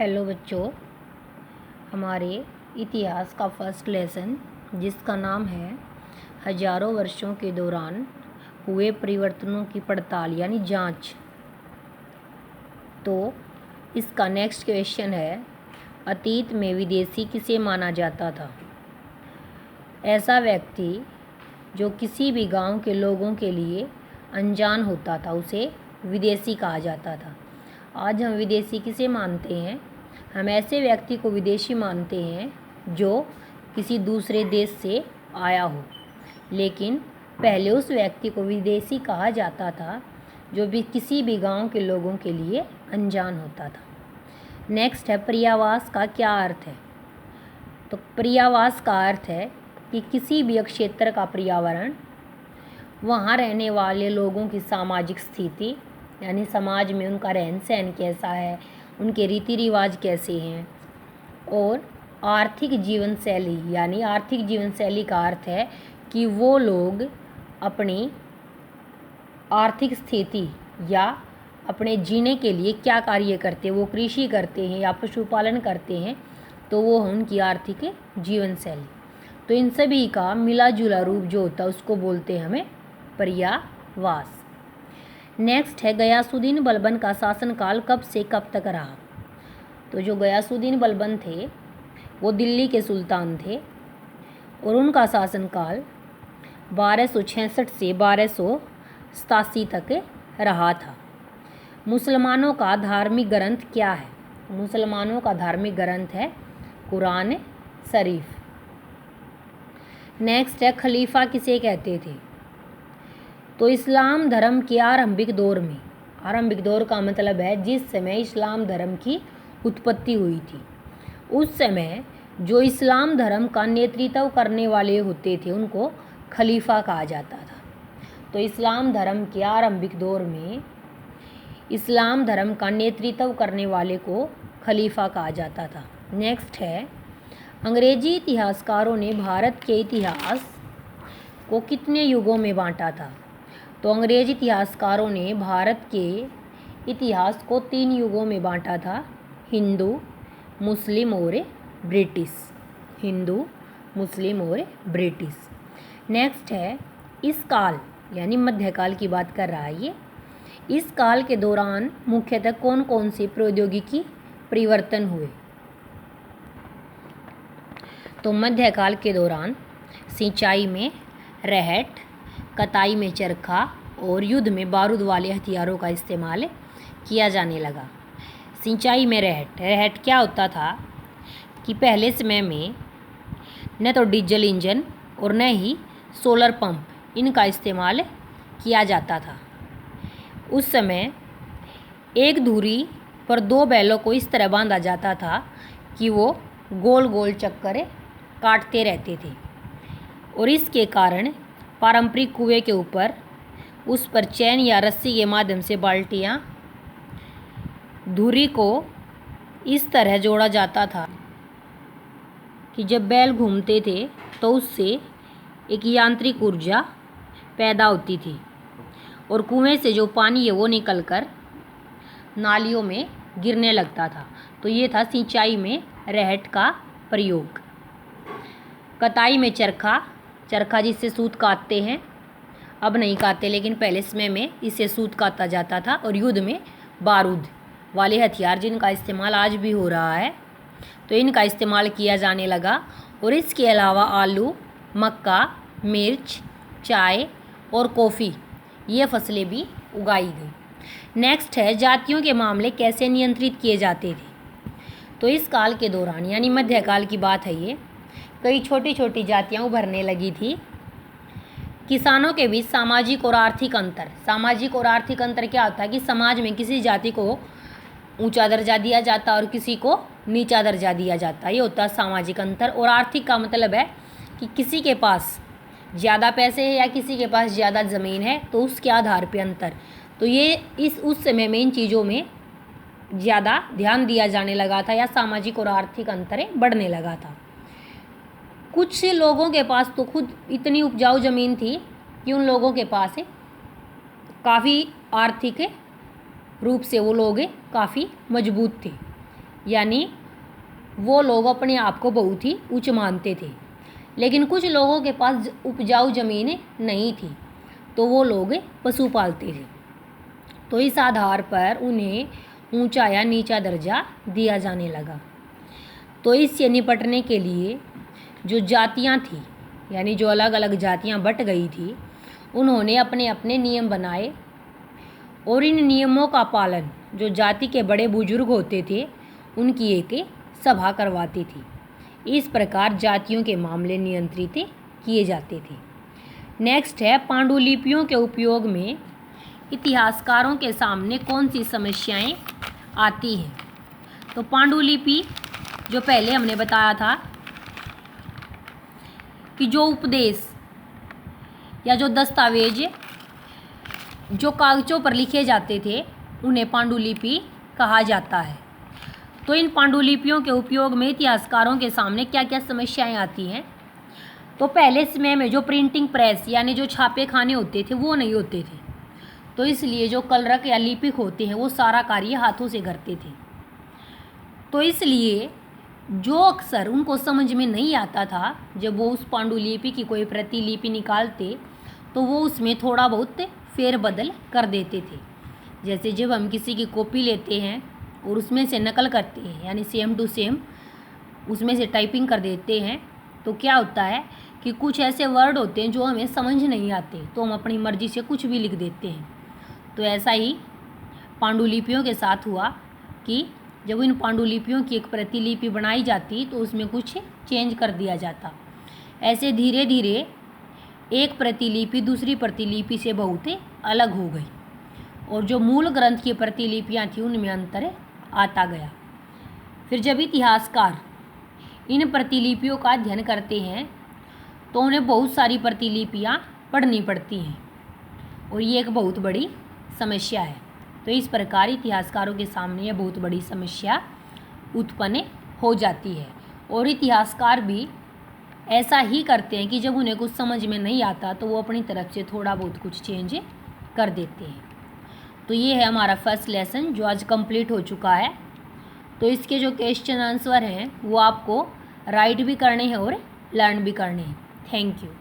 Hello बच्चों, हमारे इतिहास का फर्स्ट लेसन जिसका नाम है हजारों वर्षों के दौरान हुए परिवर्तनों की पड़ताल यानी जांच। तो इसका नेक्स्ट क्वेश्चन है, अतीत में विदेशी किसे माना जाता था? ऐसा व्यक्ति जो किसी भी गांव के लोगों के लिए अनजान होता था उसे विदेशी कहा जाता था। आज हम विदेशी किसे मानते हैं? हम ऐसे व्यक्ति को विदेशी मानते हैं जो किसी दूसरे देश से आया हो, लेकिन पहले उस व्यक्ति को विदेशी कहा जाता था जो भी किसी भी गांव के लोगों के लिए अनजान होता था। नेक्स्ट है, पर्यावास का क्या अर्थ है? तो पर्यावास का अर्थ है कि किसी भी क्षेत्र का पर्यावरण, वहाँ रहने वाले लोगों की सामाजिक स्थिति यानी समाज में उनका रहन सहन कैसा है, उनके रीति रिवाज कैसे हैं, और आर्थिक जीवन शैली यानी आर्थिक जीवन शैली का अर्थ है कि वो लोग अपनी आर्थिक स्थिति या अपने जीने के लिए क्या कार्य करते हैं, वो कृषि करते हैं या पशुपालन करते हैं, तो वो है उनकी आर्थिक जीवन शैली। तो इन सभी का मिला जुला रूप जो होता है उसको बोलते हैं हमें पर्यावास। नेक्स्ट है, गयासुद्दीन बलबन का शासनकाल कब से कब तक रहा? तो जो गयासुद्दीन बलबन थे वो दिल्ली के सुल्तान थे और उनका शासनकाल 1266 से 1287 तक रहा था। मुसलमानों का धार्मिक ग्रंथ क्या है? मुसलमानों का धार्मिक ग्रंथ है कुरान शरीफ। नेक्स्ट है, खलीफा किसे कहते थे? तो इस्लाम धर्म के आरंभिक दौर में, आरंभिक दौर का मतलब है जिस समय इस्लाम धर्म की उत्पत्ति हुई थी, उस समय जो इस्लाम धर्म का नेतृत्व करने वाले होते थे उनको खलीफा कहा जाता था। तो इस्लाम धर्म के आरंभिक दौर में इस्लाम धर्म का नेतृत्व करने वाले को खलीफा कहा जाता था। नेक्स्ट है, अंग्रेजी इतिहासकारों ने भारत के इतिहास को कितने युगों में बांटा था? तो अंग्रेजी इतिहासकारों ने भारत के इतिहास को 3 युगों में बांटा था, हिंदू, मुस्लिम और ब्रिटिश। हिंदू, मुस्लिम और ब्रिटिश। नेक्स्ट है, इस काल यानी मध्यकाल की बात कर रहा है ये। इस काल के दौरान मुख्यतः कौन कौन से प्रौद्योगिकी परिवर्तन हुए? तो मध्यकाल के दौरान सिंचाई में रहट, कताई में चरखा और युद्ध में बारूद वाले हथियारों का इस्तेमाल किया जाने लगा। सिंचाई में रहट, रहट क्या होता था कि पहले समय में न तो डीजल इंजन और न ही सोलर पंप इनका इस्तेमाल किया जाता था। उस समय एक धुरी पर 2 बैलों को इस तरह बांधा जाता था कि वो गोल गोल चक्कर काटते रहते थे, और इसके कारण पारंपरिक कुएं के ऊपर उस पर चैन या रस्सी के माध्यम से बाल्टियाँ धुरी को इस तरह जोड़ा जाता था कि जब बैल घूमते थे तो उससे एक यांत्रिक ऊर्जा पैदा होती थी और कुएं से जो पानी है वो निकलकर नालियों में गिरने लगता था। तो ये था सिंचाई में रहट का प्रयोग। कताई में चरखा, चरखा जिससे सूत काटते हैं, अब नहीं काटते लेकिन पहले समय में इससे सूत काटा जाता था। और युद्ध में बारूद वाले हथियार जिनका इस्तेमाल आज भी हो रहा है, तो इनका इस्तेमाल किया जाने लगा। और इसके अलावा आलू, मक्का, मिर्च, चाय और कॉफ़ी ये फसलें भी उगाई गई। नेक्स्ट है, जातियों के मामले कैसे नियंत्रित किए जाते थे? तो इस काल के दौरान यानी मध्यकाल की बात है ये, कई छोटी छोटी जातियाँ उभरने लगी थी। किसानों के बीच सामाजिक और आर्थिक अंतर, सामाजिक और आर्थिक अंतर क्या होता है कि समाज में किसी जाति को ऊंचा दर्जा दिया जाता और किसी को नीचा दर्जा दिया जाता, ये होता है सामाजिक अंतर। और आर्थिक का मतलब है कि किसी के पास ज़्यादा पैसे है या किसी के पास ज़्यादा ज़मीन है तो उसके आधार पे अंतर। तो ये उस समय में इन चीज़ों में ज़्यादा ध्यान दिया जाने लगा था या सामाजिक और आर्थिक अंतर बढ़ने लगा था। कुछ लोगों के पास तो खुद इतनी उपजाऊ ज़मीन थी कि उन लोगों के पास काफ़ी आर्थिक रूप से वो लोग काफ़ी मजबूत थे, यानी वो लोग अपने आप को बहुत ही उच्च मानते थे। लेकिन कुछ लोगों के पास उपजाऊ ज़मीन नहीं थी, तो वो लोग पशु पालते थे। तो इस आधार पर उन्हें ऊंचा या नीचा दर्जा दिया जाने लगा। तो इससे निपटने के लिए जो जातियां थी, यानी जो अलग अलग जातियां बट गई थी, उन्होंने अपने अपने नियम बनाए और इन नियमों का पालन जो जाति के बड़े बुजुर्ग होते थे उनकी एक सभा करवाती थी। इस प्रकार जातियों के मामले नियंत्रित किए जाते थे। नेक्स्ट है, पांडुलिपियों के उपयोग में इतिहासकारों के सामने कौन सी समस्याएं आती हैं। तो पांडुलिपि जो पहले हमने बताया था कि जो उपदेश या जो दस्तावेज जो कागज़ों पर लिखे जाते थे उन्हें पांडुलिपि कहा जाता है। तो इन पांडुलिपियों के उपयोग में इतिहासकारों के सामने क्या क्या समस्याएं आती हैं। तो पहले समय में जो प्रिंटिंग प्रेस यानी जो छापे खाने होते थे वो नहीं होते थे, तो इसलिए जो कलरक या लिपिक होते हैं वो सारा कार्य हाथों से करते थे। तो इसलिए जो अक्सर उनको समझ में नहीं आता था, जब वो उस पांडुलिपि की कोई प्रतिलिपि निकालते तो वो उसमें थोड़ा बहुत फेरबदल कर देते थे। जैसे जब हम किसी की कॉपी लेते हैं और उसमें से नकल करते हैं, यानी सेम टू सेम उसमें से टाइपिंग कर देते हैं, तो क्या होता है कि कुछ ऐसे वर्ड होते हैं जो हमें समझ नहीं आते, तो हम अपनी मर्ज़ी से कुछ भी लिख देते हैं। तो ऐसा ही पांडुलिपियों के साथ हुआ कि जब इन पांडुलिपियों की एक प्रतिलिपि बनाई जाती तो उसमें कुछ चेंज कर दिया जाता। ऐसे धीरे धीरे एक प्रतिलिपि दूसरी प्रतिलिपि से बहुत अलग हो गई और जो मूल ग्रंथ की प्रतिलिपियां थी उनमें अंतर आता गया। फिर जब इतिहासकार इन प्रतिलिपियों का अध्ययन करते हैं तो उन्हें बहुत सारी प्रतिलिपियां पढ़नी पड़ती हैं और ये एक बहुत बड़ी समस्या है। तो इस प्रकार इतिहासकारों के सामने यह बहुत बड़ी समस्या उत्पन्न हो जाती है और इतिहासकार भी ऐसा ही करते हैं कि जब उन्हें कुछ समझ में नहीं आता तो वो अपनी तरफ से थोड़ा बहुत कुछ चेंज कर देते हैं। तो ये है हमारा फर्स्ट लेसन जो आज कंप्लीट हो चुका है। तो इसके जो क्वेश्चन आंसर हैं वो आपको राइट भी करने हैं और लर्न भी करने हैं। Thank you.